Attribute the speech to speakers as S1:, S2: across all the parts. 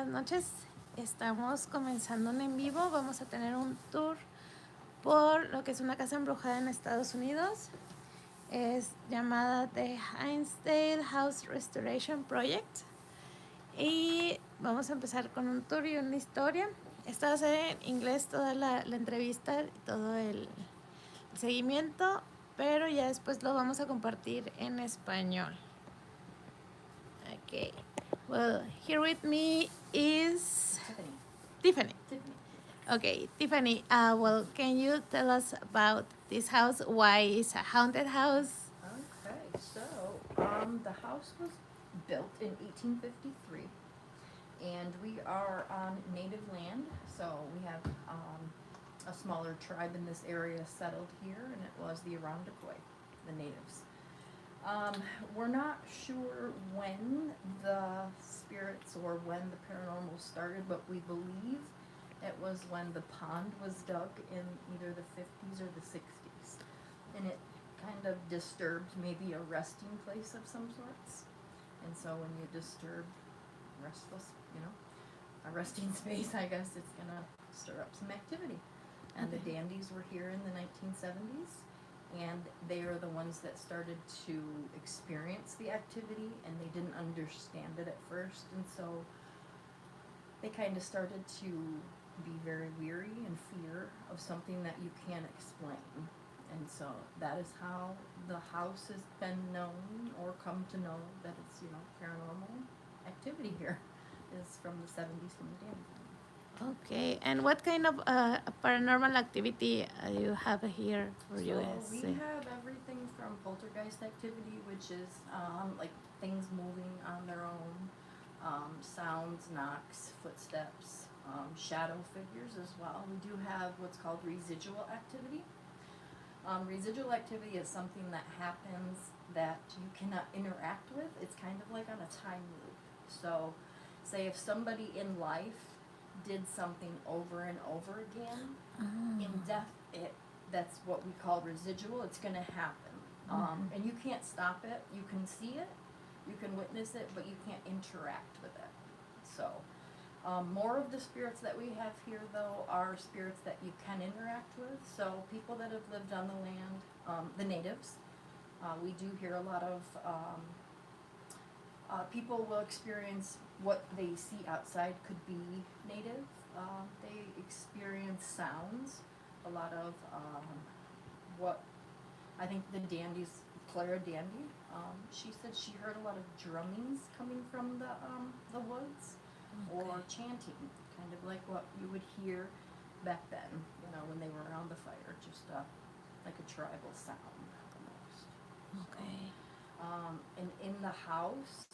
S1: buenas noches. Estamos comenzando un en vivo. Vamos a tener un tour por lo que es una casa embrujada en Estados Unidos. Es llamada The Hinsdale House Restoration Project. Y vamos a empezar con un tour y una historia. Esta va a ser en inglés toda la entrevista y todo el seguimiento, pero ya después lo vamos a compartir en español. Okay. Well, here with me is Tiffany. Okay, Tiffany, well, can you tell us about this house? Why it's a haunted house?
S2: Okay, so the house was built in 1853, and we are on native land, so we have a smaller tribe in this area settled here, and it was the Irondequoit, the natives. We're not sure when the spirits or when the paranormal started, but we believe it was when the pond was dug in either the 50s or the 60s. And it kind of disturbed maybe a resting place of some sorts. And so when you disturb restless, a resting space, I guess it's going to stir up some activity. And the Dandys were here in the 1970s. And they are the ones that started to experience the activity, and they didn't understand it at first, and so they kind of started to be very weary and fear of something that you can't explain. And so that is how the house has been known or come to know that it's, paranormal activity here is from the 70s from the Dandys.
S1: Okay, and what kind of paranormal activity you have here for you?
S2: We have everything from poltergeist activity, which is like things moving on their own, sounds, knocks, footsteps, shadow figures as well. We do have what's called residual activity. Residual activity is something that happens that you cannot interact with. It's kind of like on a time loop. So, say if somebody in life did something over and over again, in death, that's what we call residual. It's going to happen. And you can't stop it. You can see it, you can witness it, but you can't interact with it. So, more of the spirits that we have here, though, are spirits that you can interact with. So, people that have lived on the land, the natives, we do hear a lot of people will experience what they see outside could be native. They experience sounds, a lot of what I think the Dandy's, Clara Dandy, she said she heard a lot of drummings coming from the woods, or chanting, kind of like what you would hear back then, when they were around the fire, just like a tribal sound almost.
S1: Okay.
S2: And in the house,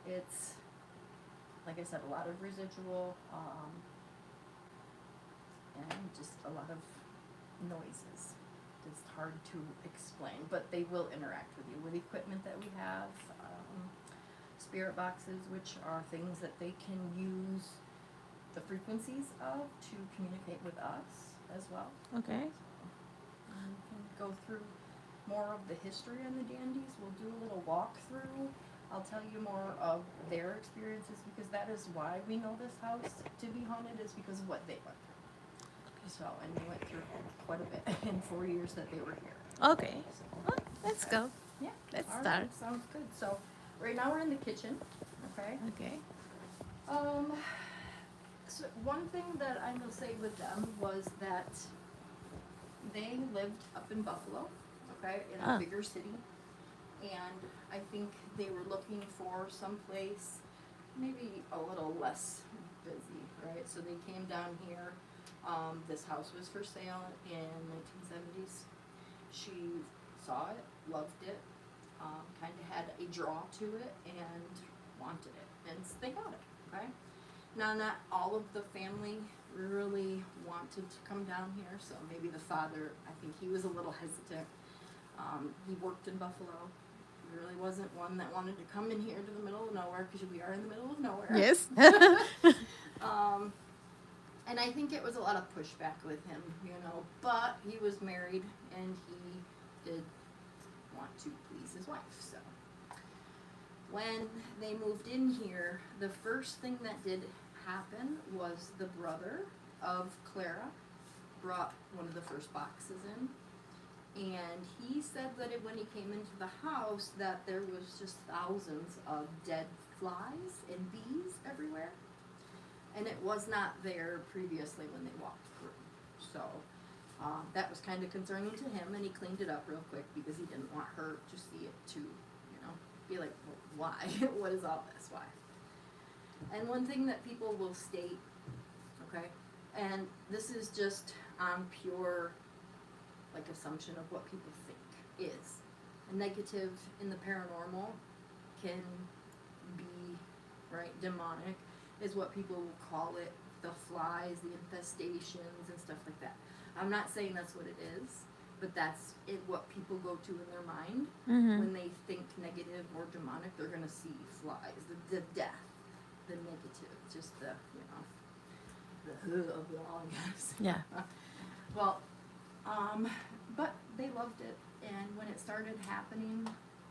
S2: it's, like I said, a lot of residual, and just a lot of noises. It's hard to explain, but they will interact with you with equipment that we have, spirit boxes, which are things that they can use the frequencies of to communicate with us as well.
S1: Okay.
S2: So, we can go through more of the history on the Dandys. We'll do a little walkthrough. I'll tell you more of their experiences, because that is why we know this house to be haunted, is because of what they went through. So, and they went through quite a bit in 4 years that they were here.
S1: Okay.
S2: So,
S1: Well, let's go.
S2: yeah.
S1: Let's
S2: All
S1: start.
S2: right, sounds good. So, right now we're in the kitchen. Okay.
S1: Okay.
S2: So one thing that I will say with them was that they lived up in Buffalo, okay, in a bigger city, and I think they were looking for someplace maybe a little less busy, right? So they came down here. This house was for sale in 1970s. She saw it, loved it, kind of had a draw to it, and wanted it, and they got it, okay? Now, not all of the family really wanted to come down here, so maybe the father, I think he was a little hesitant. He worked in Buffalo. He really wasn't one that wanted to come in here to the middle of nowhere, because we are in the middle of nowhere.
S1: Yes.
S2: And I think it was a lot of pushback with him, but he was married, and he did want to please his wife, so. When they moved in here, the first thing that did happen was the brother of Clara brought one of the first boxes in. And he said that when he came into the house that there was just thousands of dead flies and bees everywhere. And it was not there previously when they walked through. So that was kind of concerning to him, and he cleaned it up real quick because he didn't want her to see it to, be like, well, why? What is all this? Why? And one thing that people will state, okay, and this is just pure, like, assumption of what people think is. A negative in the paranormal can be, right, demonic, is what people will call it, the flies, the infestations, and stuff like that. I'm not saying that's what it is, but that's what people go to in their mind when they think negative or demonic. They're going to see flies, the death, the negative, just the, the of it all, I guess.
S1: Yeah.
S2: Well, but they loved it, and when it started happening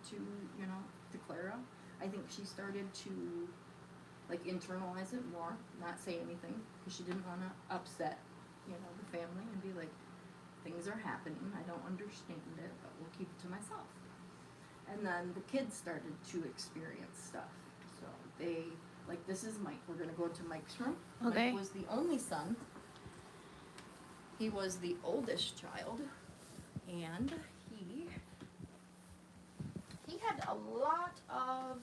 S2: to, to Clara, I think she started to, like, internalize it more, not say anything, because she didn't want to upset, the family and be like, things are happening, I don't understand it, but we'll keep it to myself. And then the kids started to experience stuff. So they, like, this is Mike. We're going to go into Mike's room.
S1: Okay.
S2: Mike was the only son. He was the oldest child. And he had a lot of,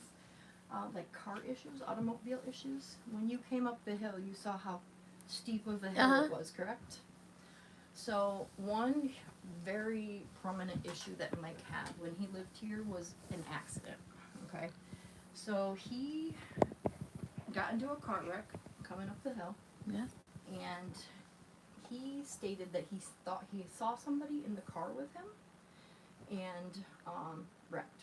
S2: like, car issues, automobile issues. When you came up the hill, you saw how steep of a hill it was, correct? So one very prominent issue that Mike had when he lived here was an accident, okay? So he got into a car wreck coming up the hill.
S1: Yeah.
S2: And he stated that he thought he saw somebody in the car with him and wrecked,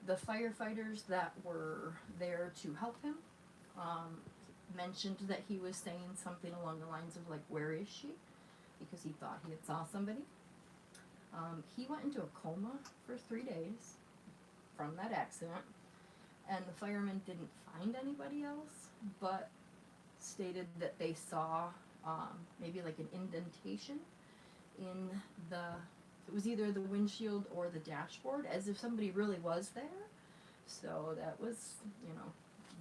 S2: The firefighters that were there to help him mentioned that he was saying something along the lines of, like, where is she? Because he thought he had saw somebody. He went into a coma for 3 days from that accident, and the firemen didn't find anybody else, but stated that they saw maybe like an indentation in it was either the windshield or the dashboard, as if somebody really was there. So that was,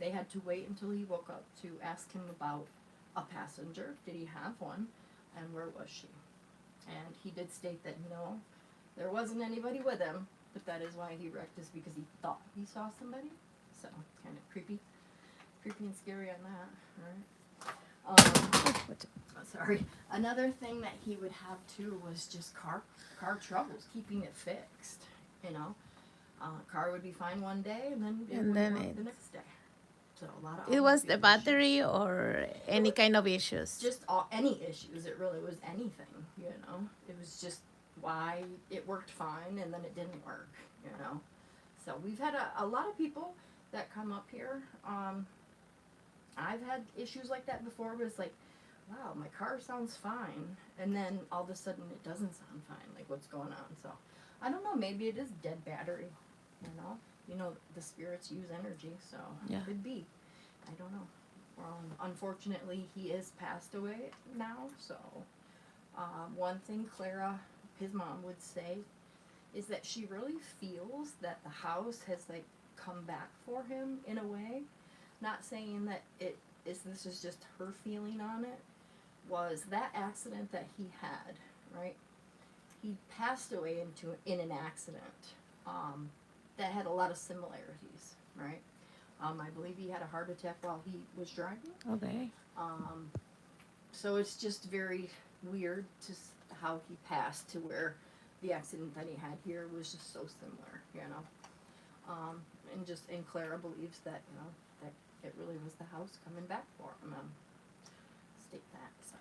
S2: they had to wait until he woke up to ask him about a passenger. Did he have one? And where was she? And he did state that, no, there wasn't anybody with him, but that is why he wrecked, is because he thought he saw somebody. So, kind of creepy and scary on that, right? Sorry. Another thing that he would have, too, was just car troubles, keeping it fixed, Car would be fine one day, and then it would work the next day. So a lot of
S1: it was the battery
S2: issues.
S1: or any kind of issues?
S2: Just any issues. It really was anything, It was just why it worked fine and then it didn't work, So we've had a lot of people that come up here. I've had issues like that before, but it's like, wow, my car sounds fine, and then all of a sudden it doesn't sound fine. Like, what's going on? So I don't know. Maybe it is dead battery, the spirits use energy, so
S1: Yeah.
S2: it could be. I don't know. Unfortunately, he is passed away now, so one thing Clara, his mom, would say is that she really feels that the house has, like, come back for him in a way. Not saying that this is just her feeling on it, was that accident that he had, right? He passed away in an accident that had a lot of similarities, right? I believe he had a heart attack while he was driving.
S1: Okay.
S2: So it's just very weird how he passed to where the accident that he had here was just so similar, and Clara believes that, that it really was the house coming back for him. State that, so.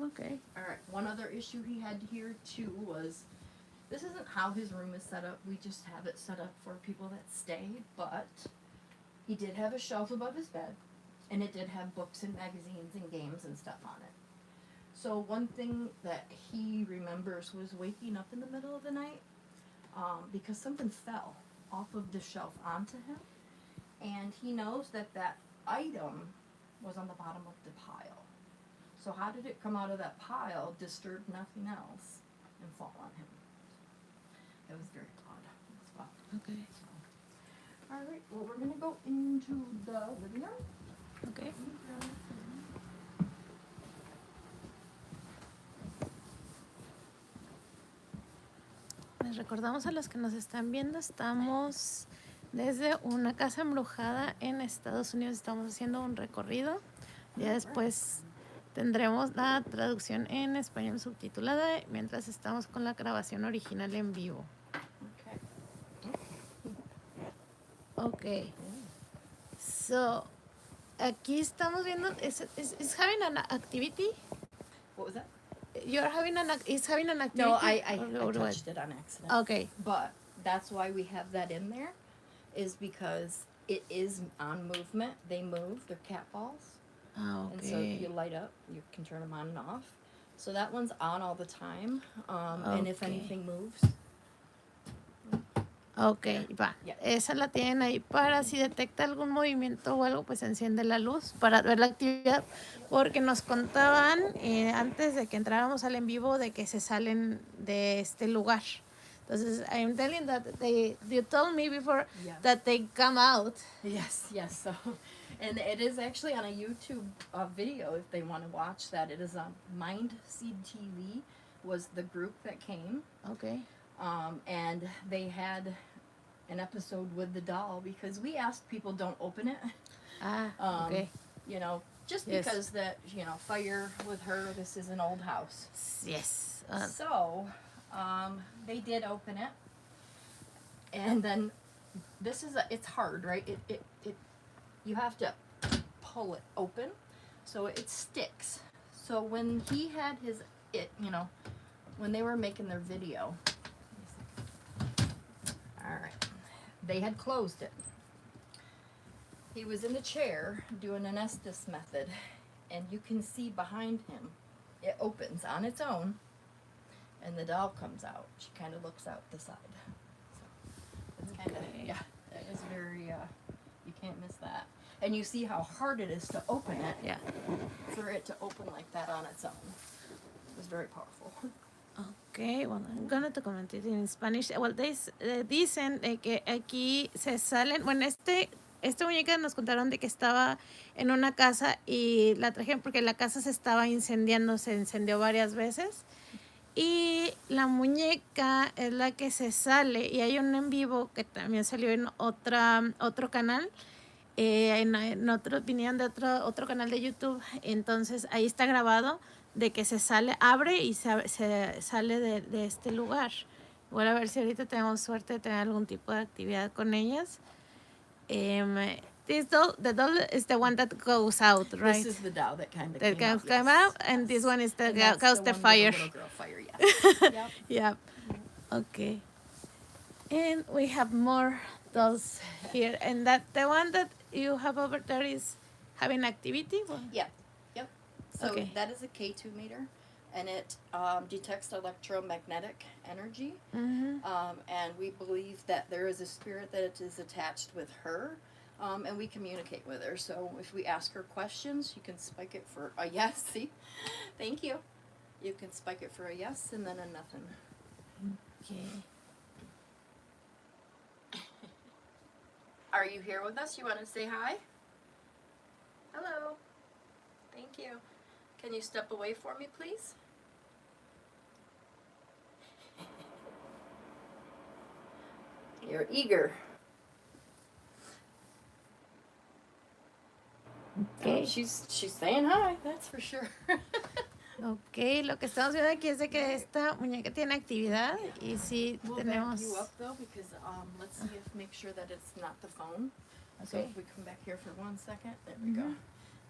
S1: Okay.
S2: All right, one other issue he had here, too, was, this isn't how his room is set up. We just have it set up for people that stay, but he did have a shelf above his bed, and it did have books and magazines and games and stuff on it. So one thing that he remembers was waking up in the middle of the night because something fell off of the shelf onto him, and he knows that that item was on the bottom of the pile. So how did it come out of that pile, disturb nothing else, and fall on him? It was very odd as well.
S1: Okay.
S2: So, all right, well, we're going to go into the living room.
S1: Okay. Les recordamos a los que nos están viendo, estamos desde una casa embrujada en Estados Unidos, estamos haciendo un recorrido. Ya después tendremos la traducción en español subtitulada mientras estamos con la grabación original en vivo. Okay. So, aquí estamos viendo, is having an activity?
S2: What was that?
S1: Is having an activity?
S2: No, I touched it on accident.
S1: Okay.
S2: But that's why we have that in there, is because it is on movement. They move. They're cat balls.
S1: Ah, okay.
S2: And so if you light up, you can turn them on and off. So that one's on all the time. And if
S1: Okay.
S2: anything moves.
S1: Ok, va.
S2: Ya.
S1: Esa la tienen ahí para si detecta algún movimiento o algo, pues enciende la luz para ver la actividad. Porque nos contaban antes de que entráramos al en vivo de que se salen de este lugar. Entonces, I'm telling that you told me before
S2: Yeah.
S1: that they come out.
S2: Yes. So, and it is actually on a YouTube video if they want to watch that. It is on Mind Seed TV was the group that came.
S1: Okay.
S2: And they had an episode with the doll because we asked people don't open it.
S1: Okay.
S2: You know, just
S1: Yes.
S2: because that, you know, fire with her, this is an old house.
S1: Yes.
S2: So, they did open it. And then this is, it's hard, right? It you have to pull it open so it sticks. So when he had you know, when they were making their video, all right, they had closed it. He was in the chair doing an Estes method, and you can see behind him, it opens on its own, and the doll comes out. She kind of looks out the side. So it's kind of,
S1: Okay.
S2: yeah, that is very, you can't miss that. And you see how hard it is to open it,
S1: Yeah.
S2: for it to open like that on its own. It was very powerful.
S1: Okay, well, I'm going to comment it in Spanish. Well, dicen de que aquí se salen, bueno, esta muñeca nos contaron de que estaba en una casa y la trajeron porque la casa se estaba incendiando, se incendió varias veces. Y la muñeca es la que se sale y hay un en vivo que también salió en otro canal, vinieron de otro canal de YouTube, entonces ahí está grabado de que se sale, abre y se sale de este lugar. Voy a ver si ahorita tenemos suerte de tener algún tipo de actividad con ellas. The doll is the one that goes out, right?
S2: This is the doll that kind of
S1: That
S2: came out,
S1: came
S2: yes.
S1: out, and this one is the
S2: And that's
S1: goes
S2: the
S1: the
S2: one with
S1: fire.
S2: the little girl fire, yes. Yep.
S1: Yeah. Okay. And we have more dolls here. And that the one that you have over there is having activity? Well,
S2: Yep. So
S1: Okay.
S2: that is a K2 meter, and it detects electromagnetic energy.
S1: mhm.
S2: And we believe that there is a spirit that is attached with her, and we communicate with her. So if we ask her questions, you can spike it for a yes. See, thank you. You can spike it for a yes and then a nothing.
S1: Okay.
S2: Are you here with us? You want to say hi? Hello. Thank you. Can you step away for me, please? You're eager.
S1: Okay.
S2: She's saying hi, that's for sure.
S1: Ok, lo que estamos viendo aquí es de que esta muñeca tiene actividad y sí
S2: We'll
S1: tenemos...
S2: back you up though because let's see if make sure that it's not the phone. So
S1: Okay.
S2: if we come back here for 1 second, there we go.
S1: Mhm.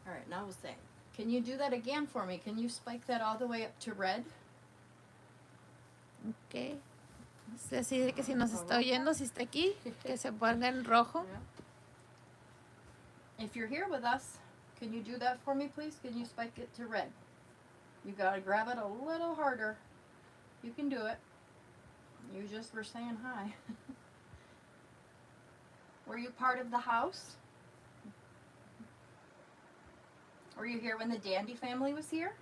S2: All right, now we'll say, can you do that again for me? Can you spike that all the way up to red?
S1: Ok. Es así de que si nos está oyendo, si está aquí, que se ponga en rojo.
S2: If you're here with us, can you do that for me, please? Can you spike it to red? You gotta grab it a little harder. You can do it. You just were saying hi. Were you part of the house? Were you here when the Dandy family was here?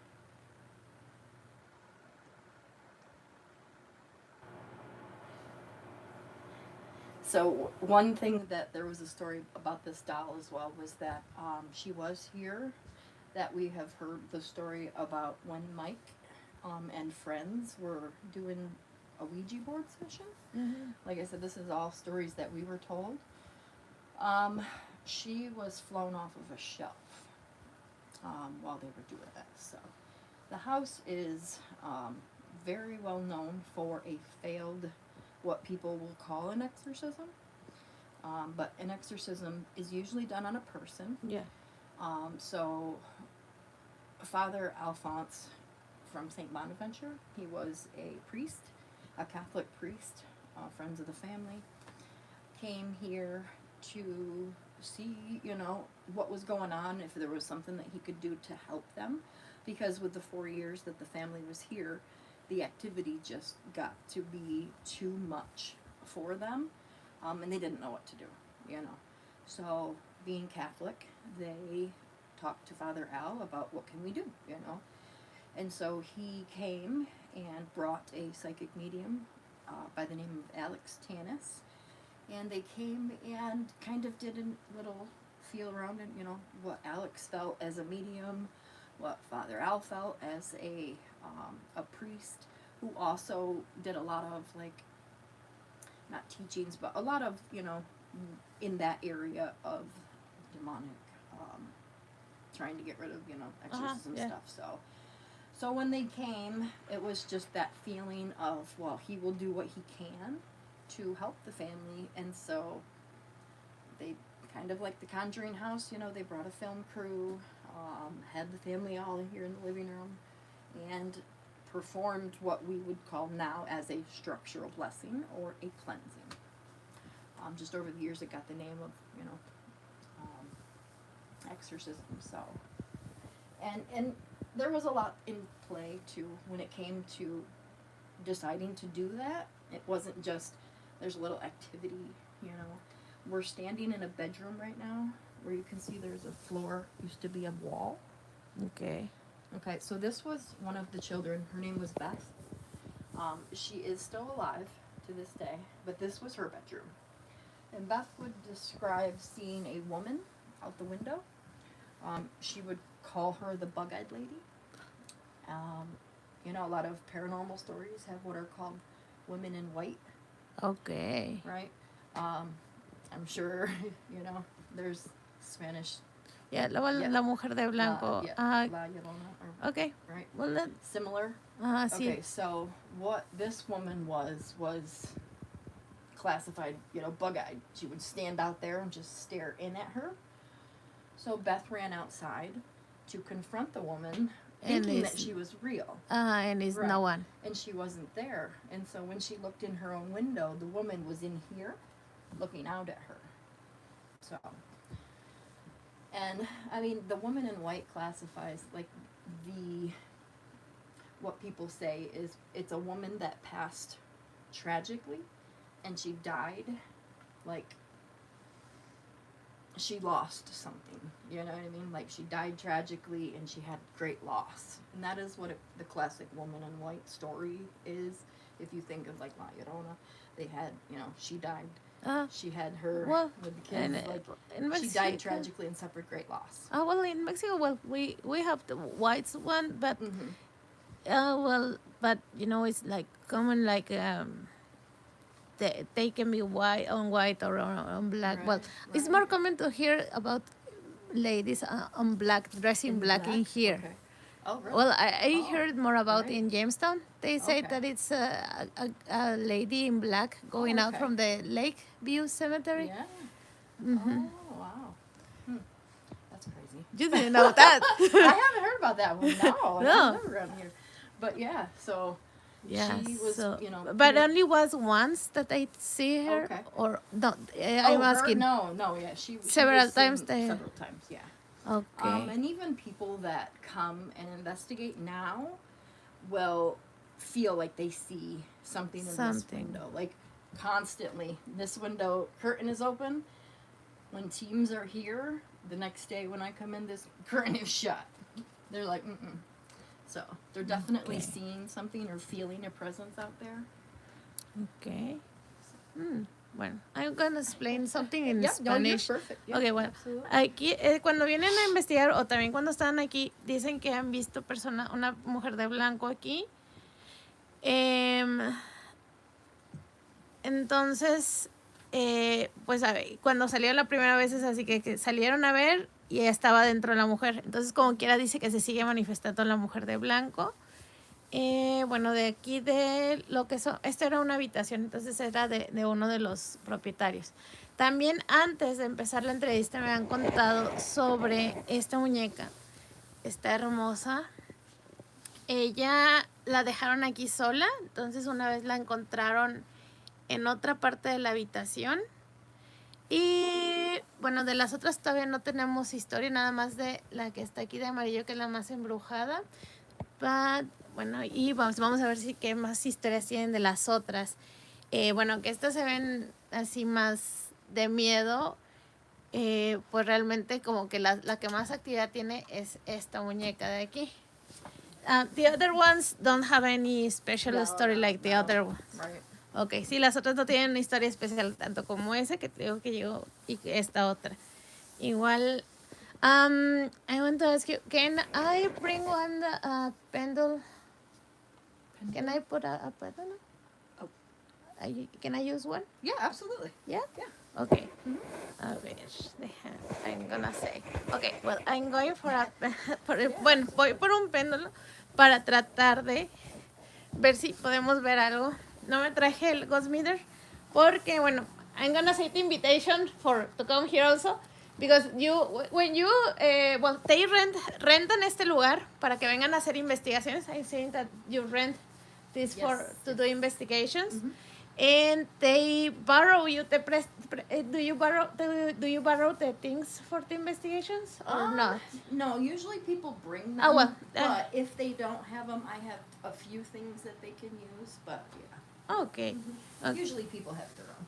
S2: So one thing that there was a story about this doll as well was that she was here, that we have heard the story about when Mike and friends were doing a Ouija board session.
S1: Mm-hmm.
S2: Like I said, this is all stories that we were told. She was flown off of a shelf while they were doing it. So the house is very well known for a failed, what people will call an exorcism. But an exorcism is usually done on a person.
S1: Yeah.
S2: So Father Alphonse from St. Bonaventure, he was a priest, a Catholic priest, friends of the family, came here to see, you know, what was going on, if there was something that he could do to help them. Because with the 4 years that the family was here, the activity just got to be too much for them, and they didn't know what to do, you know. So, being Catholic, they talked to Father Al about what can we do, you know. And so he came and brought a psychic medium by the name of Alex Tanis, and they came and kind of did a little feel around and, you know, what Alex felt as a medium, what Father Al felt as a priest, who also did a lot of, like, not teachings, but a lot of, you know, in that area of demonic, trying to get rid of, you know, exorcism stuff. So when they came, it was just that feeling of, well, he will do what he can to help the family. And so they kind of like the Conjuring house, you know, they brought a film crew, had the family all here in the living room, and performed what we would call now as a structural blessing or a cleansing. Just over the years, it got the name of, you know, exorcism. So, and there was a lot in play too when it came to deciding to do that. It wasn't just there's a little activity, you know. We're standing in a bedroom right now where you can see there's a floor, used to be a wall.
S1: Okay.
S2: Okay, so this was one of the children. Her name was Beth. She is still alive to this day, but this was her bedroom. And Beth would describe seeing a woman out the window. She would call her the bug-eyed lady. You know, a lot of paranormal stories have what are called women in white.
S1: Okay.
S2: Right? I'm sure, you know, there's Spanish.
S1: Yeah, la mujer de blanco.
S2: La Llorona.
S1: Okay.
S2: Right?
S1: Well, that,
S2: Similar.
S1: sí.
S2: Okay, so what this woman was classified, you know, bug-eyed. She would stand out there and just stare in at her. So Beth ran outside to confront the woman, thinking that she was real.
S1: And it's no one.
S2: And she wasn't there. And so when she looked in her own window, the woman was in here, looking out at her. So, and I mean, the woman in white classifies like what people say is it's a woman that passed tragically, and she died like she lost something, you know what I mean? Like she died tragically and she had great loss. And that is what the classic woman in white story is. If you think of like La Llorona, they had, you know, she died. She had her with the kids. Like, she died tragically and suffered great loss.
S1: Well, in Mexico, we have the white one, but but you know, it's like common, like they can be white or on black. Well, it's more common to hear about ladies on black, dressing black in here.
S2: Okay. Oh, really?
S1: Well, I heard more about in Jamestown. They say that it's a lady in black going out from the Lake View Cemetery.
S2: Yeah. Oh, wow. That's crazy.
S1: You didn't know that?
S2: I haven't heard about that one. No. I've never around here. But yeah, so she was, you know.
S1: But only was once that I see her, or no? I'm asking.
S2: No, yeah, she
S1: several times.
S2: Several times, yeah.
S1: Okay.
S2: And even people that come and investigate now will feel like they see something in this window, like constantly. This window curtain is open, when teams are here, the next day when I come in, this curtain is shut. They're like, mm-mm. So they're definitely seeing something or feeling a presence out there.
S1: Okay. Bueno, I'm gonna explain something in
S2: Yeah, no, you're
S1: Spanish.
S2: perfect. Yeah,
S1: Okay, bueno,
S2: absolutely.
S1: aquí cuando vienen a investigar o también cuando están aquí dicen que han visto una mujer de blanco aquí. Entonces, pues cuando salieron la primera vez es así que salieron a ver y estaba dentro de la mujer. Entonces, como quiera dice que se sigue manifestando la mujer de blanco. Bueno, de aquí de lo que son, esto era una habitación, entonces era de uno de los propietarios. También antes de empezar la entrevista me han contado sobre esta muñeca, está hermosa. Ella la dejaron aquí sola, entonces una vez la encontraron en otra parte de la habitación. Y bueno, de las otras todavía no tenemos historia, nada más de la que está aquí de amarillo, que es la más embrujada. Bueno, y vamos a ver qué más historias tienen de las otras. Bueno, que estas se ven así más de miedo, pues realmente como que la que más actividad tiene es esta muñeca de aquí. The other ones don't have any special story like the other ones.
S2: Right.
S1: Ok, sí, las otras no tienen una historia especial, tanto como esa que te digo que llegó y esta otra. Igual, I want to ask you, can I bring one pendule? Can I put a pendulum?
S2: Oh.
S1: Can I use one?
S2: Yeah, absolutely.
S1: Yeah?
S2: Yeah.
S1: Okay. A ver, I'm gonna say. Okay, well, I'm going for bueno, voy por un péndulo para tratar de ver si podemos ver algo. No me traje el ghost meter porque, bueno, I'm gonna say the invitation to come here also because when you, well, they rentan este lugar para que vengan a hacer investigaciones. I'm saying that you rent this to do investigations.
S2: Mm-hmm.
S1: And they borrow you. Do you borrow the things for the investigations or not?
S2: No, usually people bring them.
S1: Oh, well,
S2: but if they don't have them, I have a few things that they can use. But yeah.
S1: Okay.
S2: Mm-hmm.
S1: Okay.
S2: Usually people have their own.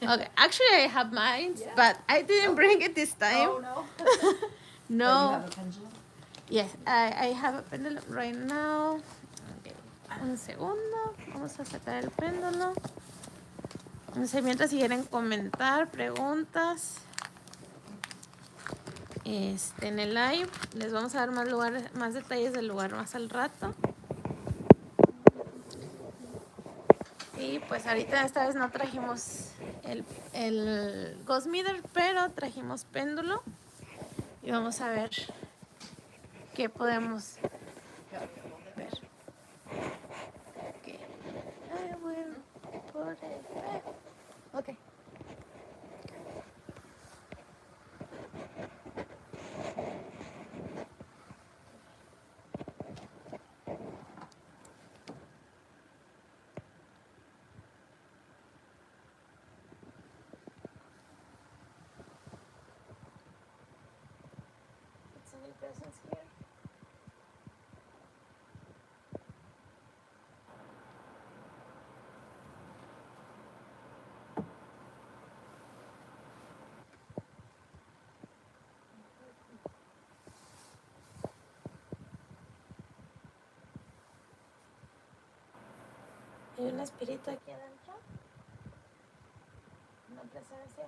S1: Okay. Actually, I have mine, but I didn't bring it this time.
S2: Oh no.
S1: No.
S2: But you have a pendulum?
S1: Yes, I have a pendulum right now. Okay. Un segundo. Vamos a sacar el péndulo. No sé, mientras si quieren comentar, preguntas, en el live, les vamos a dar más detalles del lugar más al rato. Y pues ahorita esta vez no trajimos el ghost meter, pero trajimos péndulo. Y vamos a ver qué podemos ver. Okay. I will put it back. Okay. It's any presence here? ¿Hay un espíritu aquí adentro? ¿Una presencia?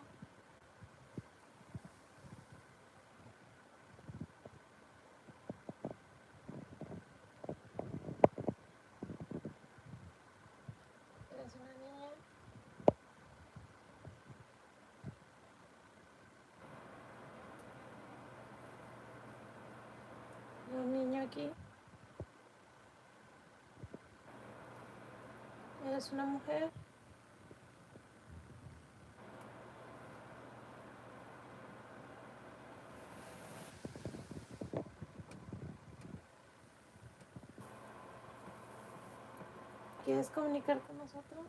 S1: ¿Eres una niña? ¿Hay un niño aquí? ¿Eres una mujer? ¿Quieres comunicar con nosotros?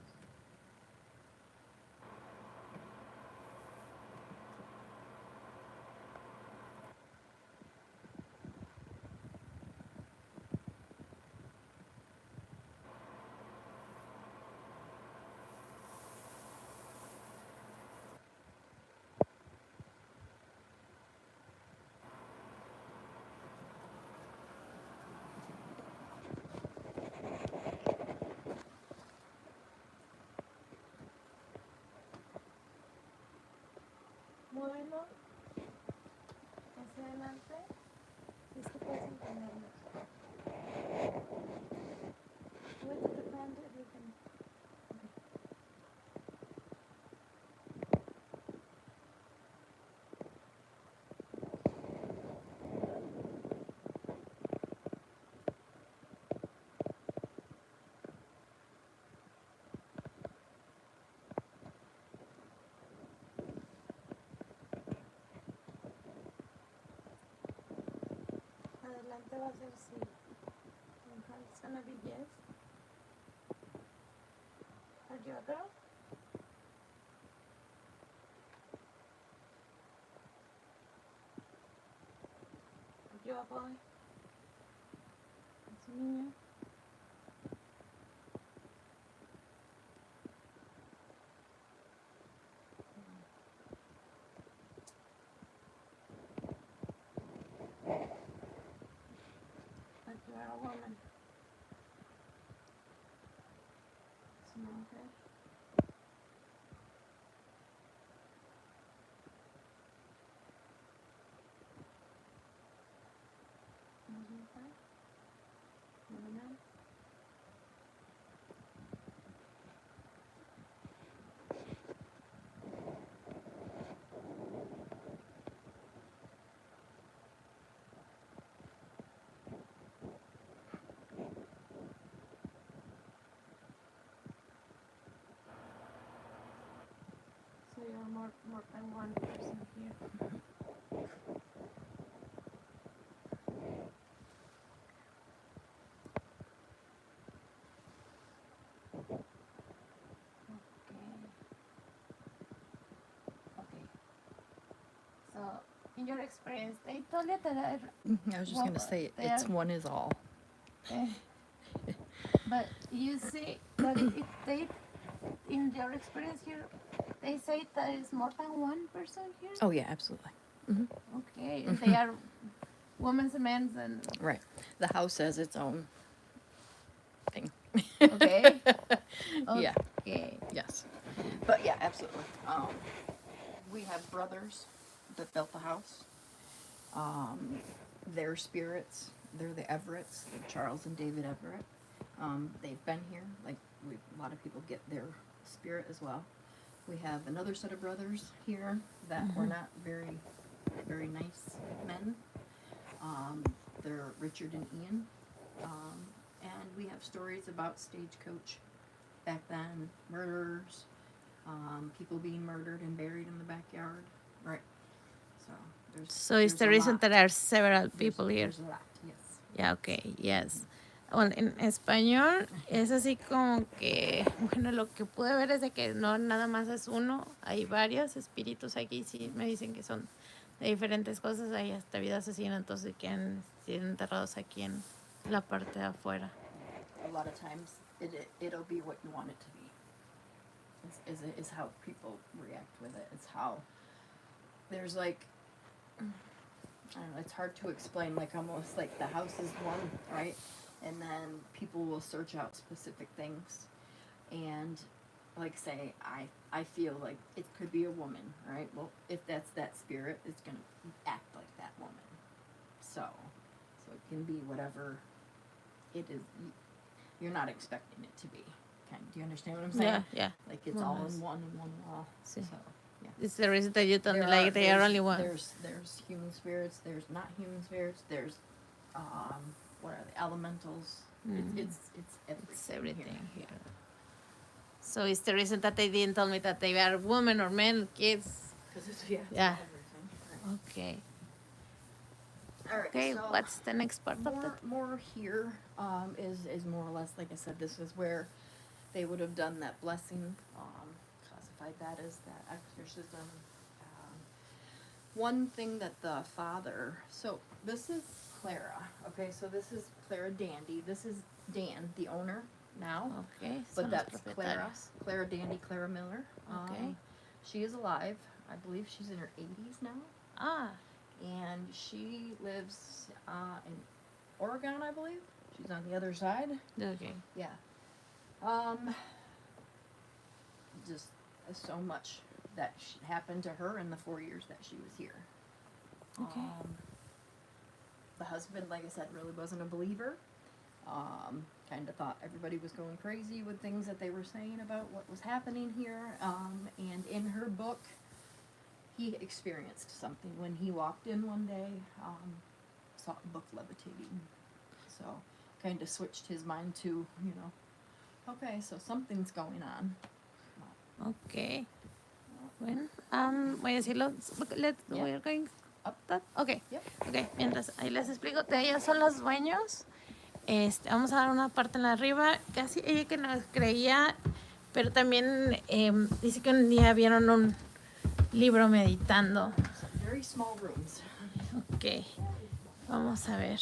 S1: sé si es que puedes entendernos. Wait to the fan if you can. Adelante va a ser sí. It's gonna be yes. Are you a girl? Are you a boy? Es un niño. But you are a woman. Es una mujer. Una mujer. Una. So you're more than one person here. Okay. So, in your experience, they told you that
S2: I was just going to say, it's one is all.
S1: but you see that they, in your experience here, they say that it's more than one person here?
S2: Oh, yeah, absolutely. Mm-hmm.
S1: Okay, and they are women's and men's and...
S2: Right. The house has its own thing.
S1: Okay.
S2: Yeah.
S1: Okay.
S2: Yes. But yeah, absolutely. We have brothers that built the house. Their spirits, they're the Everetts, Charles and David Everett. They've been here. Like a lot of people get their spirit as well. We have another set of brothers here that were not very, very nice men. They're Richard and Ian. And we have stories about stagecoach back then, murders, people being murdered and buried in the backyard. Right.
S1: So it's the reason that there are several people here.
S2: There's a lot, yes.
S1: Yeah, okay, yes. Bueno, en español es así como que, bueno, lo que pude ver es de que no nada más es uno, hay varios espíritus aquí, sí me dicen que son de diferentes cosas, hay hasta vida asesina, entonces que han sido enterrados aquí en la parte de afuera.
S2: A lot of times it'll be what you want it to be. Is how people react with it. It's how there's like, I don't know, it's hard to explain, like almost like the house is one, right? And then people will search out specific things. And like say, I feel like it could be a woman, right? Well, if that's that spirit, it's going to act like that woman. So it can be whatever it is. You're not expecting it to be. Do you understand what I'm saying?
S1: Yeah.
S2: Like it's all in one wall.
S1: Sí.
S2: So, yeah.
S1: It's the reason that you told me like they are only one.
S2: There's human spirits. There's not human spirits. There's what are they? Elementals. It's everything.
S1: It's everything
S2: here.
S1: here. So it's the reason that they didn't tell me that they are women or men, kids.
S2: Because it's
S1: Yeah.
S2: everything. Right.
S1: Okay.
S2: All right.
S1: Okay,
S2: So
S1: what's the next part of that?
S2: more here is more or less, like I said, this is where they would have done that blessing, classified that as that exorcism. One thing that the father, so this is Clara, okay, so this is Clara Dandy. This is Dan, the owner now.
S1: Okay.
S2: But that's Clara.
S1: propietarios.
S2: Clara Dandy, Clara Miller.
S1: Okay.
S2: She is alive. I believe she's in her 80s now.
S1: Ah,
S2: And she lives in Oregon, I believe. She's on the other side.
S1: okay.
S2: Yeah. Just so much that happened to her in the 4 years that she was here.
S1: Okay.
S2: The husband, like I said, really wasn't a believer. Kind of thought everybody was going crazy with things that they were saying about what was happening here. And in her book, he experienced something when he walked in one day, saw a book levitating. So kind of switched his mind to, okay, so something's going on.
S1: Okay. Bueno, voy a decirlo. We're going
S2: Up.
S1: that. Okay.
S2: Yep.
S1: Okay. Mientras ahí les explico, ellos son los dueños. Vamos a dar una parte en la arriba. Casi ella que nos creía, pero también dice que un día vieron un libro meditando.
S2: Very small rooms.
S1: Ok. Vamos a ver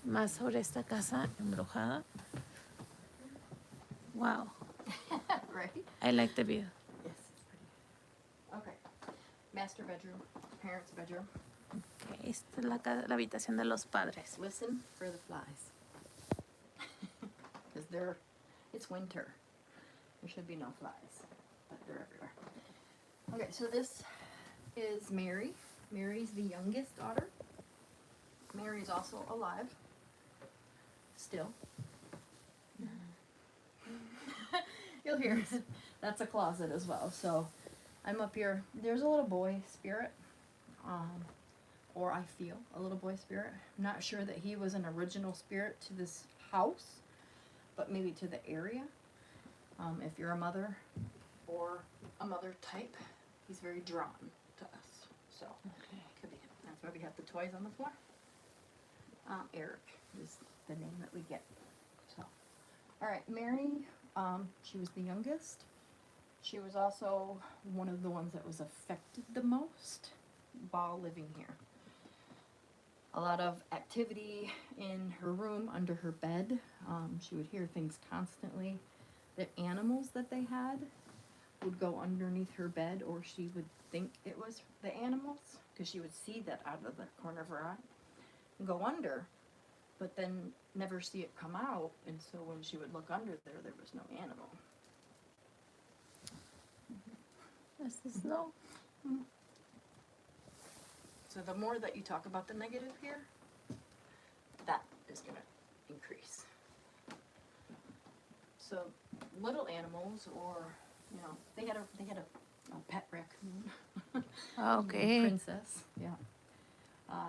S1: más sobre esta casa embrujada. Wow.
S2: Right?
S1: I like the view.
S2: Yes, it's pretty. Okay. Master bedroom, parents' bedroom.
S1: Okay. Esta es la habitación de los padres.
S2: Listen for the flies. Because it's winter. There should be no flies, but they're everywhere. Okay, so this is Mary. Mary's the youngest daughter. Mary's also alive. Still. You'll hear that's a closet as well. So I'm up here. There's a little boy spirit. Or I feel a little boy spirit. I'm not sure that he was an original spirit to this house, but maybe to the area. If you're a mother or a mother type, he's very drawn to us. So could be him. That's why we have the toys on the floor. Eric is the name that we get. So, all right, Mary. She was the youngest. She was also one of the ones that was affected the most while living here. A lot of activity in her room, under her bed. She would hear things constantly. The animals that they had would go underneath her bed, or she would think it was the animals, because she would see that out of the corner of her eye and go under, but then never see it come out. And so when she would look under there was no animal.
S1: That's the snow.
S2: So the more that you talk about the negative here, that is going to increase. So little animals, or they had a pet raccoon.
S1: Okay.
S2: Princess, yeah.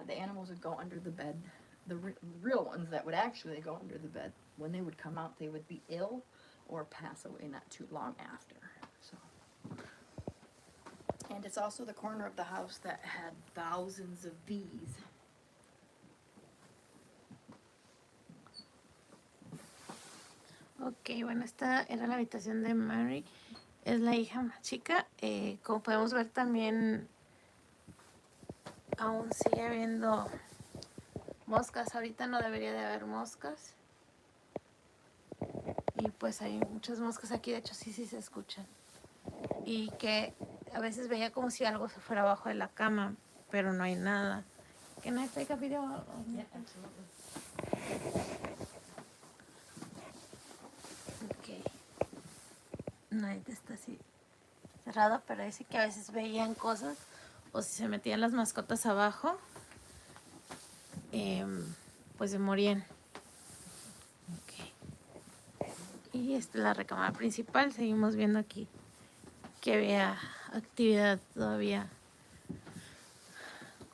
S2: The animals would go under the bed. The real ones that would actually go under the bed, when they would come out, they would be ill or pass away not too long after. So. And it's also the corner of the house that had thousands of bees.
S1: Ok, bueno, esta era la habitación de Mary. Es la hija más chica. Como podemos ver también, aún sigue habiendo moscas. Ahorita no debería de haber moscas. Y pues hay muchas moscas aquí, de hecho sí se escuchan. Y que a veces veía como si algo se fuera abajo de la cama, pero no hay nada. Can I take a video?
S2: Yeah, absolutely.
S1: Ok. No, está así cerrado, pero dice que a veces veían cosas o si se metían las mascotas abajo, pues se morían. Okay. Y esta es la recámara principal. Seguimos viendo aquí que había actividad todavía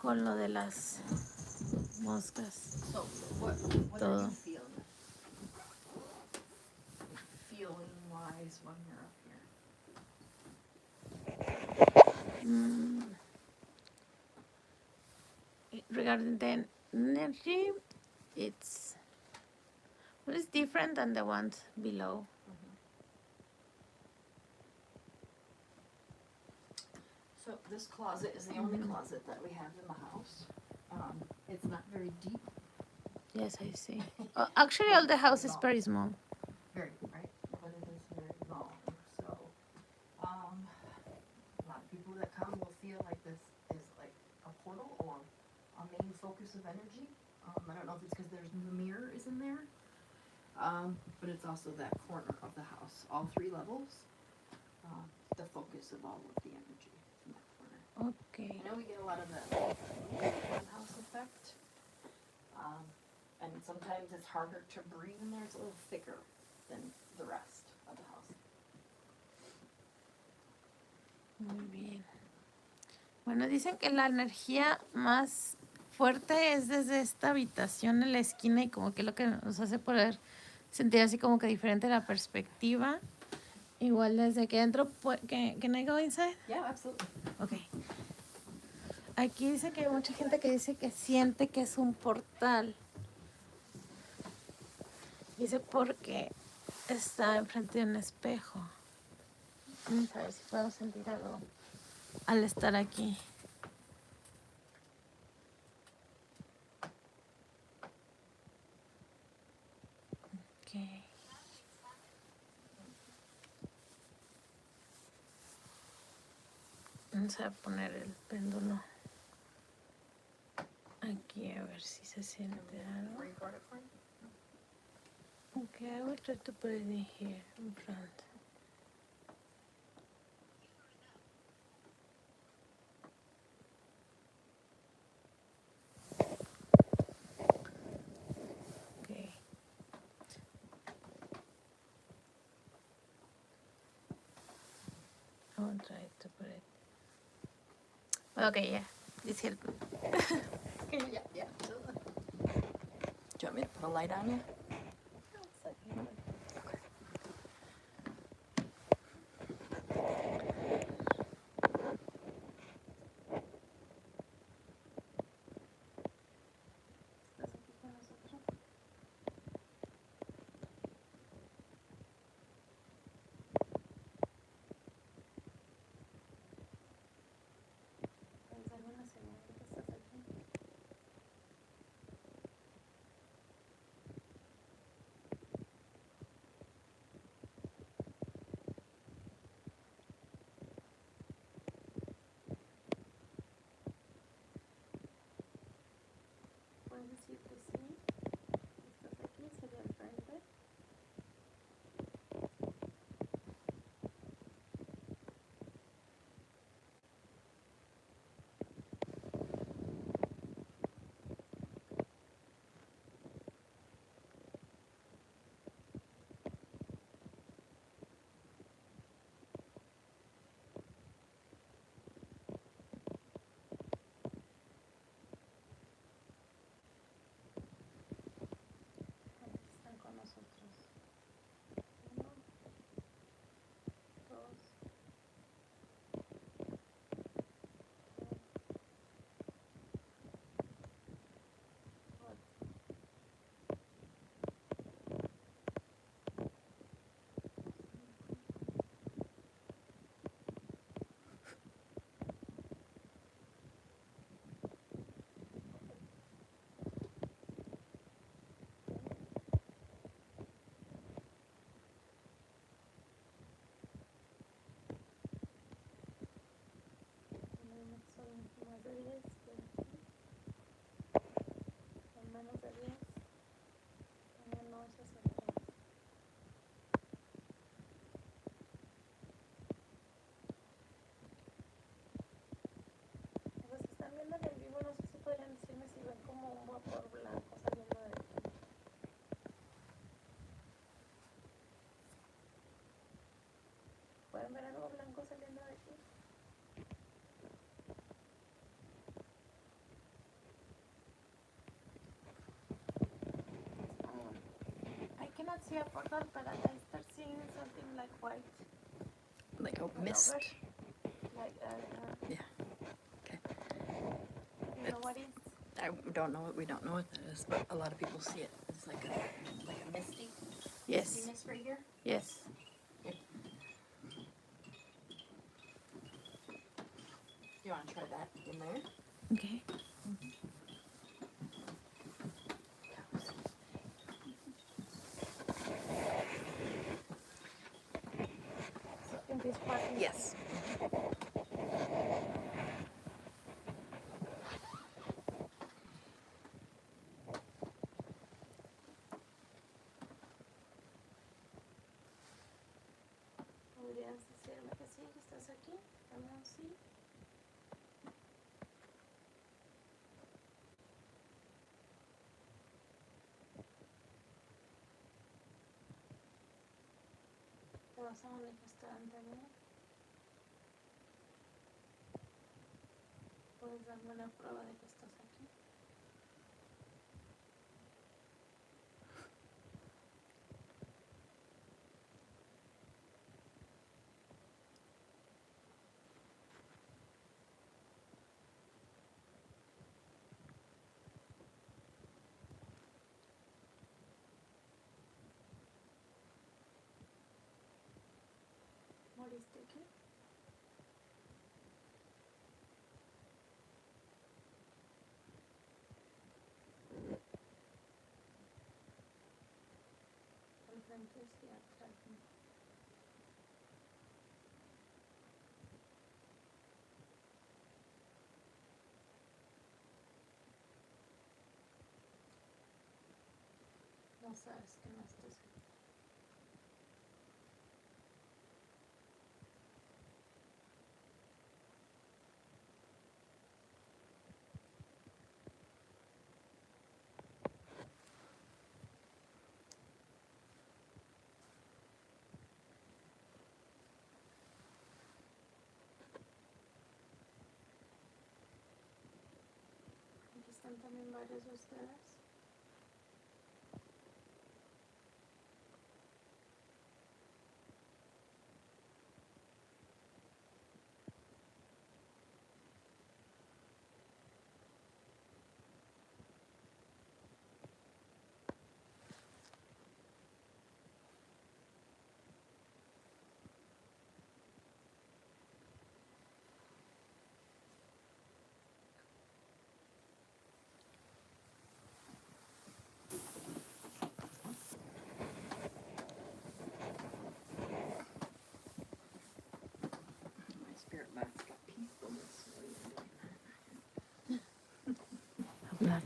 S1: con lo de las moscas.
S2: So what
S1: Todo.
S2: are you feeling? Feeling wise when you're up here?
S1: Regarding the energy, what is different than the ones below?
S2: So this closet is the only closet that we have in the house. It's not very deep.
S1: Yes, I see. Actually, all the house is very small.
S2: Very, right? But it is very long. So, a lot of people that come will feel like this is like a portal or a main focus of energy. I don't know if it's because there's the mirror is in there, but it's also that corner of the house. All 3 levels, the focus of all of the energy in that corner.
S1: Okay.
S2: I know we get a lot of the house effect, sometimes it's harder to breathe in there. It's a little thicker than the rest of the house.
S1: Muy bien. Bueno, dicen que la energía más fuerte es desde esta habitación en la esquina y como que lo que nos hace poder sentir así como que diferente la perspectiva. Igual desde que entro, can I go inside?
S2: Yeah, absolutely.
S1: Okay. Aquí dice que hay mucha gente que dice que siente que es un portal. Dice porque está enfrente de un espejo. Vamos a ver si puedo sentir algo al estar aquí. Okay. Vamos a poner el péndulo aquí a ver si se siente algo.
S2: Record it for you?
S1: Okay, I will try to put it in here in front. Okay. I will try to put it. Okay, yeah, this helped.
S2: Yeah, yeah, absolutely. Do you want me to put a light on you?
S1: Puedes decir que sí. Estás aquí, sería el frente. Están con nosotros. 1, 2, 4. Son más de 10 de aquí. Son menos de 10. También no es hacia atrás. Pues si están viendo en el vivo, no sé si podrían decirme si ven como un vapor blanco saliendo de aquí. ¿Pueden ver algo blanco saliendo de aquí? I cannot see a portal, but I start seeing something like white.
S2: Like a
S1: all
S2: mist.
S1: over. Like,
S2: Yeah. Okay.
S1: you know what it is?
S2: I don't know. We don't know what that is, but a lot of people see it. It's like a misty.
S1: Yes.
S2: Misty mist right here.
S1: Yes.
S2: You want to try that in there?
S1: Okay. In this part.
S2: Yes.
S1: ¿Podrías decirme que sí, que estás aquí? Dame un sí. vas a manifestar ante mí. ¿Puedes darme una prueba de que estás aquí? ¿Moriste aquí? Al frente y atrás. No sabes que no estás aquí. Aquí están también varios de ustedes.
S2: My spirit box got peacefulness.
S1: Hablar.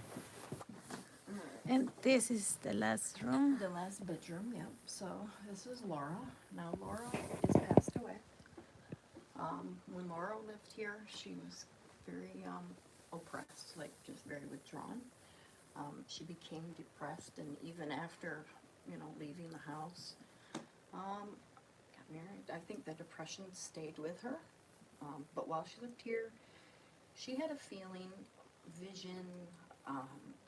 S1: And this is the last room.
S2: The last bedroom, yeah. So this is Laura. Now Laura is passed away. When Laura lived here, she was very oppressed, like just very withdrawn. She became depressed, and even after, leaving the house, got married. I think the depression stayed with her. But while she lived here, she had a feeling, vision,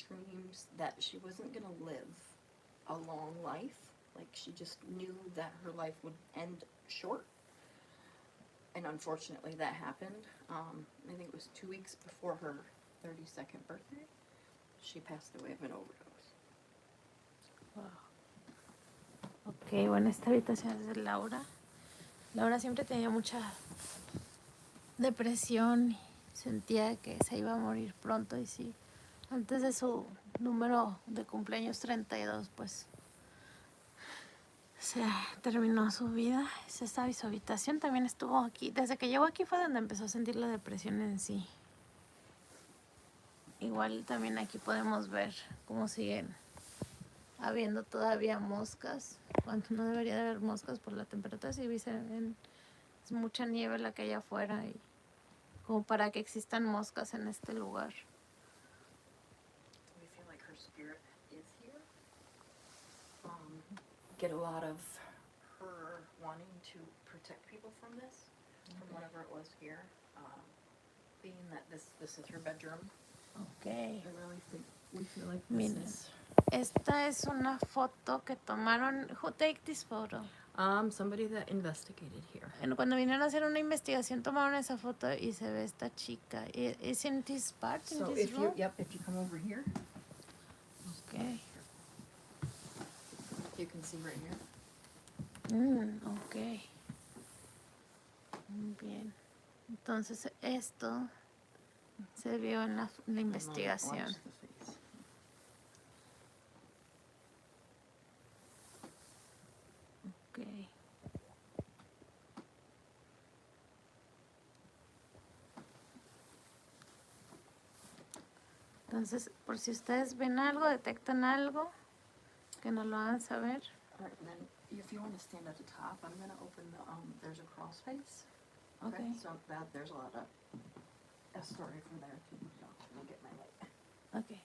S2: dreams that she wasn't going to live a long life. Like she just knew that her life would end short. And unfortunately that happened. I think it was 2 weeks before her 32nd birthday. She passed away of an overdose.
S1: Wow. Ok, bueno, esta habitación es de Laura. Laura siempre tenía mucha depresión. Sentía que se iba a morir pronto y sí. Antes de su número de cumpleaños 32, pues se terminó su vida. Esa y su habitación también estuvo aquí. Desde que llegó aquí fue donde empezó a sentir la depresión en sí. Igual también aquí podemos ver cómo siguen habiendo todavía moscas, cuando no debería de haber moscas por la temperatura. Si dicen, es mucha nieve la que hay afuera y como para que existan moscas en este lugar.
S2: We feel like her spirit is here. Get a lot of her wanting to protect people from this, from whatever it was here. Being that this is her bedroom.
S1: Okay.
S2: I really think we feel like this
S1: Miren,
S2: is.
S1: esta es una foto que tomaron. Who take this photo?
S2: Somebody that investigated here.
S1: Cuando vinieron a hacer una investigación tomaron esa foto y se ve esta chica. Is in this part,
S2: So
S1: in this
S2: if
S1: room?
S2: you come over here,
S1: Okay.
S2: you can see right here.
S1: Ok. Muy bien. Entonces esto se vio en la investigación.
S2: Watch the face.
S1: Ok. Entonces, por si ustedes ven algo, detectan algo, que nos lo hagan saber.
S2: All right, and then if you want to stand at the top, I'm going to open the, there's a crawl space.
S1: Okay.
S2: So that, there's a lot of a story from there too. So let me get my light.
S1: Ok.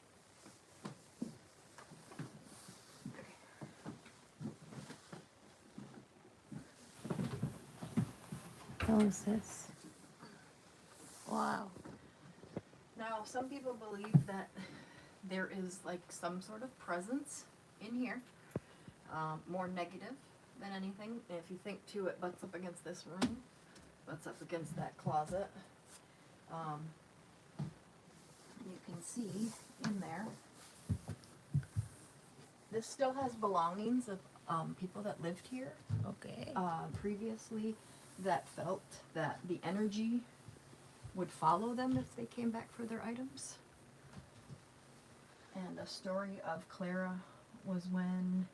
S1: Entonces, wow.
S2: Now, some people believe that there is like some sort of presence in here, more negative than anything. If you think too, it butts up against this room, butts up against that closet. You can see in there, this still has belongings of people that lived here
S1: Okay.
S2: previously, that felt that the energy would follow them if they came back for their items. And a story of Clara was when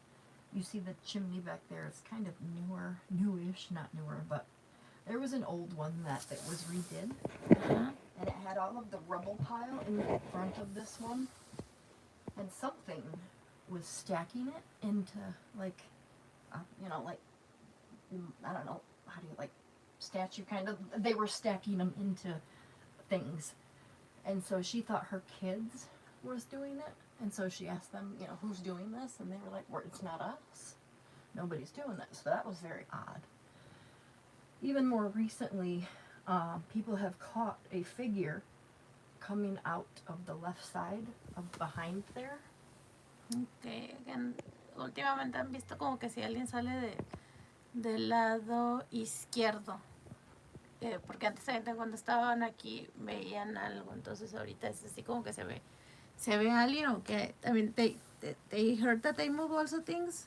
S2: you see the chimney back there. It's kind of newish, not newer, but there was an old one that was redid,
S1: Uh-huh.
S2: and it had all of the rubble pile in front of this one, and something was stacking it into like, like, I don't know, how do you, like, statue kind of, they were stacking them into things. And so she thought her kids was doing it, and so she asked them, who's doing this? And they were like, well, it's not us. Nobody's doing this. So that was very odd. Even more recently, people have caught a figure coming out of the left side of behind there.
S1: Okay. Últimamente han visto como que si alguien sale del lado izquierdo. Porque antes cuando estaban aquí veían algo, entonces ahorita es así como que se ve alguien. O que también they heard that they move also things.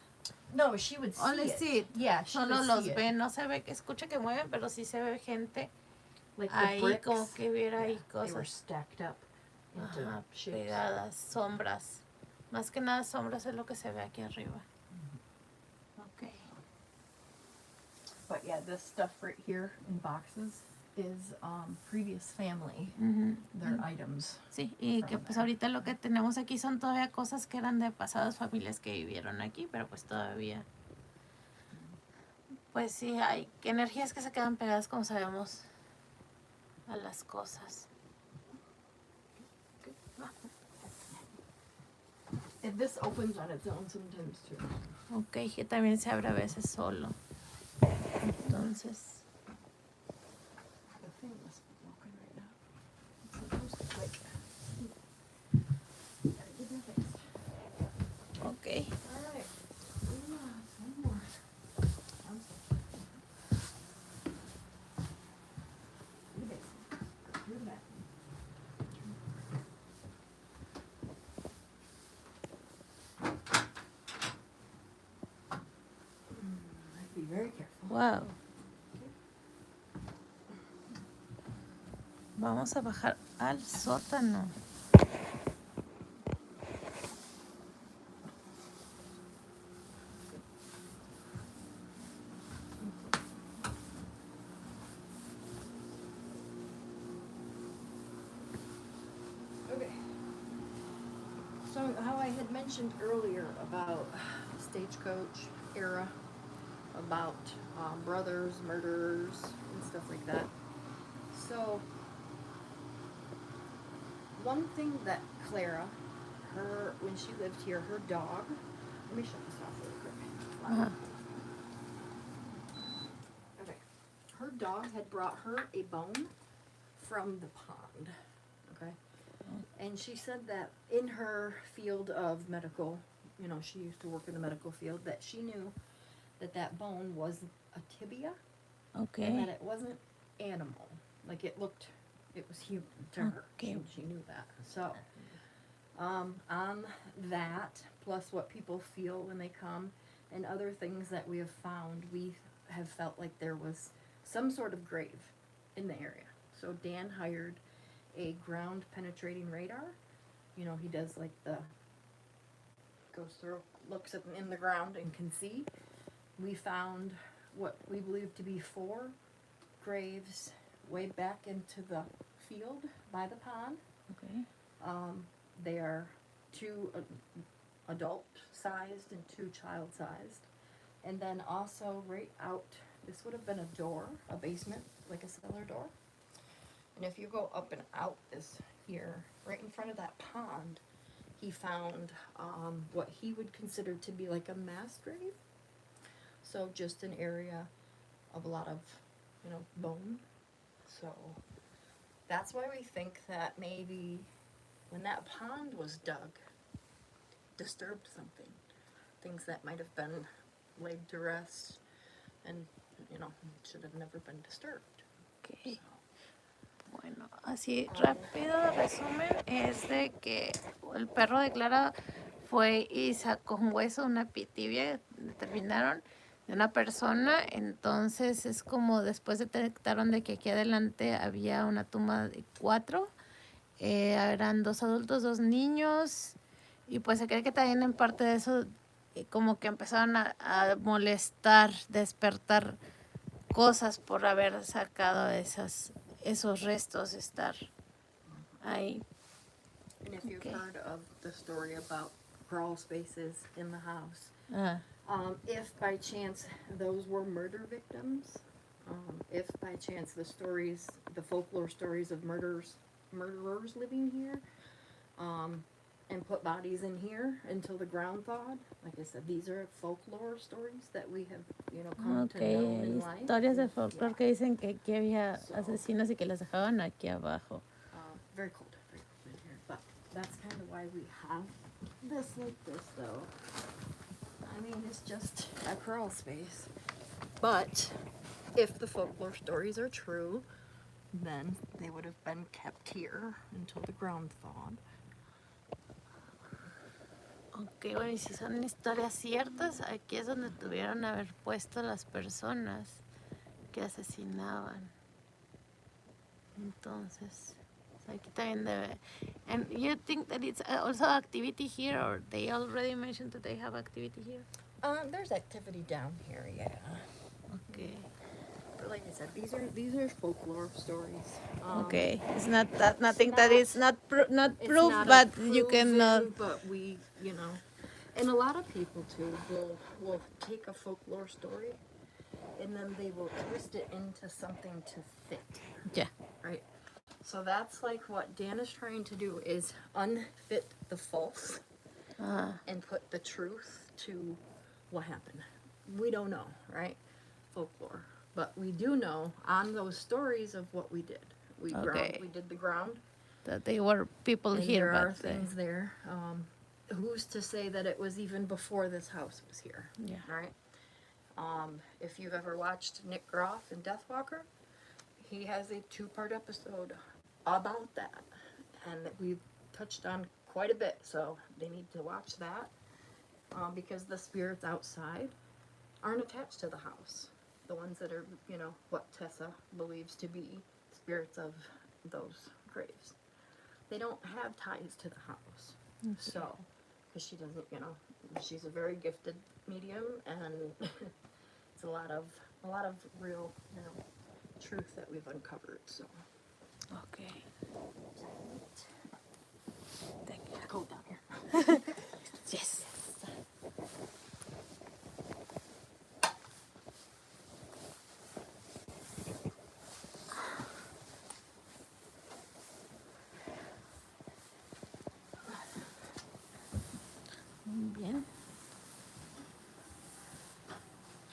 S2: No, she would see
S1: Only
S2: it.
S1: see it.
S2: Yeah, she
S1: Solo
S2: would
S1: los
S2: see
S1: ve,
S2: it.
S1: no se ve, que escucha que mueven, pero sí se ve gente
S2: Like the
S1: ahí,
S2: bricks,
S1: como que hubiera ahí
S2: they were
S1: cosas.
S2: stacked up into
S1: Ajá,
S2: shapes.
S1: pegadas, sombras. Más que nada sombras es lo que se ve aquí arriba. Ok.
S2: But yeah, this stuff right here in boxes is previous family,
S1: Ujú.
S2: their items.
S1: Sí, y que pues ahorita lo que tenemos aquí son todavía cosas que eran de pasadas familias que vivieron aquí, pero pues todavía, pues sí, hay energías que se quedan pegadas, como sabemos, a las cosas.
S2: And this opens on its own sometimes too.
S1: Ok, que también se abre a veces solo. Entonces,
S2: The thing must be broken right now. It's supposed to click. Gotta give it a fix.
S1: ok.
S2: Alright. One more. I'm sorry. To the basement. Through the bathroom. Be very careful.
S1: Wow. Vamos a bajar al sótano.
S2: Okay. So how I had mentioned earlier about stagecoach era, about brothers, murderers, and stuff like that. So one thing that Clara, when she lived here, her dog, let me shut this off really quick. It's loud. Okay. Her dog had brought her a bone from the pond. Okay. And she said that in her field of medical, she used to work in the medical field, that she knew that bone was a tibia, and that
S1: Ok.
S2: it wasn't animal. Like it was human to her.
S1: Okay.
S2: She knew that. So, on that, plus what people feel when they come, and other things that we have found, we have felt like there was some sort of grave in the area. So Dan hired a ground penetrating radar. He does like goes through, looks in the ground and can see. We found what we believe to be 4 graves way back into the field by the pond.
S1: Ok.
S2: They are 2 adult-sized and 2 child-sized. And then also right out, this would have been a door, a basement, like a cellar door. And if you go up and out this here, right in front of that pond, he found what he would consider to be like a mass grave. So just an area of a lot of bone. So that's why we think that maybe when that pond was dug, disturbed something. Things that might have been laid to rest and, should have never been disturbed.
S1: Okay.
S2: So,
S1: Bueno, así rápido resumen es de que el perro de Clara fue y sacó un hueso, una tibia, determinaron, de una persona. Entonces es como después detectaron de que aquí adelante había una tumba de 4. Eran 2 adultos, 2 niños. Y pues se cree que también en parte de eso como que empezaron a molestar, despertar cosas por haber sacado esos restos, estar ahí.
S2: and if you've heard of the story about crawl spaces in the house, if by chance those were murder victims, if by chance the folklore stories of murderers living here, and put bodies in here until the ground thawed. Like I said, these are folklore stories that we have, come to know in life.
S1: Historias de folclore que dicen que aquí había asesinos y que las dejaban aquí abajo.
S2: Very cold in here, but that's kind of why we have this like this, though. I mean, it's just a crawl space. But if the folklore stories are true, then they would have been kept here until the ground thawed.
S1: Ok, bueno, y si son historias ciertas, aquí es donde tuvieron haber puesto las personas que asesinaban. Entonces, aquí también debe. And you think that it's also activity here, or they already mentioned that they have activity here?
S2: There's activity down here, yeah.
S1: Okay.
S2: But like I said, these are folklore stories.
S1: Okay, it's not that nothing that is not proof,
S2: Not
S1: but
S2: proven,
S1: you cannot.
S2: But we, and a lot of people too will take a folklore story, and then they will twist it into something to fit.
S1: Yeah.
S2: Right. So that's like what Dan is trying to do, is unfit the false and put the truth to what happened. We don't know, right? Folklore. But we do know on those stories of what we did. We did the ground.
S1: That they were people
S2: And
S1: here,
S2: there are
S1: but
S2: things there. Who's to say that it was even before this house was here?
S1: Yeah.
S2: Right? If you've ever watched Nick Groff in Deathwalker, he has a 2-part episode about that. And that we've touched on quite a bit. So they need to watch that. Because the spirits outside aren't attached to the house. The ones that are, what Tessa believes to be spirits of those graves. They don't have ties to the house. Okay. So, because she doesn't, she's a very gifted medium, and it's a lot of real, truth that we've uncovered. So.
S1: Okay.
S2: Thank you. Go down here.
S1: Yes. Bien.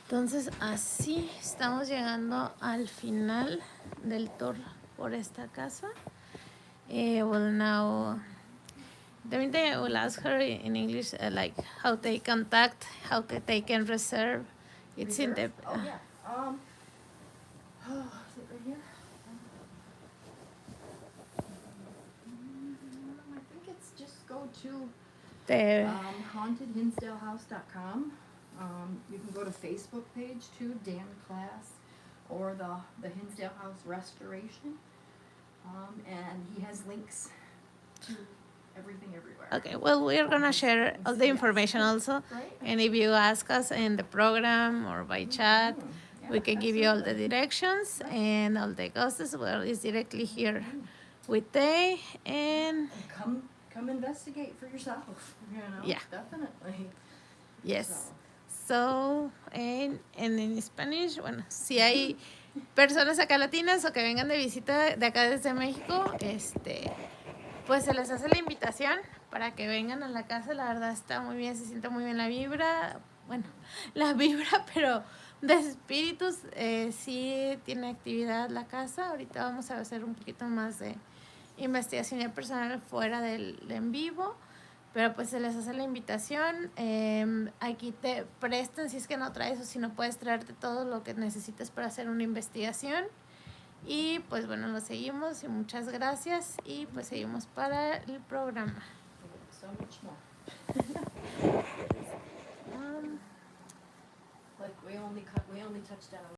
S1: Entonces así estamos llegando al final del tour por esta casa. Well, now the meantime I will ask her in English like how they contact, how they can reserve. It's in the
S2: Oh yeah. Is it right here? I think it's just go to hauntedhinsdalehouse.com. You can go to Facebook page too, Dan Klaes, or the Hinsdale House Restoration. And he has links to everything everywhere.
S1: Okay, well, we're gonna share all the information also, and if you ask us in the program or by chat, we can give you all the directions and all the ghosts. Well, it's directly here with they and
S2: come investigate for yourself.
S1: Yeah.
S2: Definitely.
S1: yes. So, en Spanish, bueno, si hay personas acá latinas o que vengan de visita de acá desde México, pues se les hace la invitación para que vengan a la casa. La verdad está muy bien, se siente muy bien la vibra. bueno, la vibra, pero de espíritus. Sí tiene actividad la casa. Ahorita vamos a hacer un poquito más de investigación ya personal fuera del en vivo, pero pues se les hace la invitación. Aquí te prestan si es que no traes o si no puedes traerte todo lo que necesites para hacer una investigación. Y pues bueno, lo seguimos y muchas gracias y pues seguimos para el programa.
S2: So much more. Like we only touched on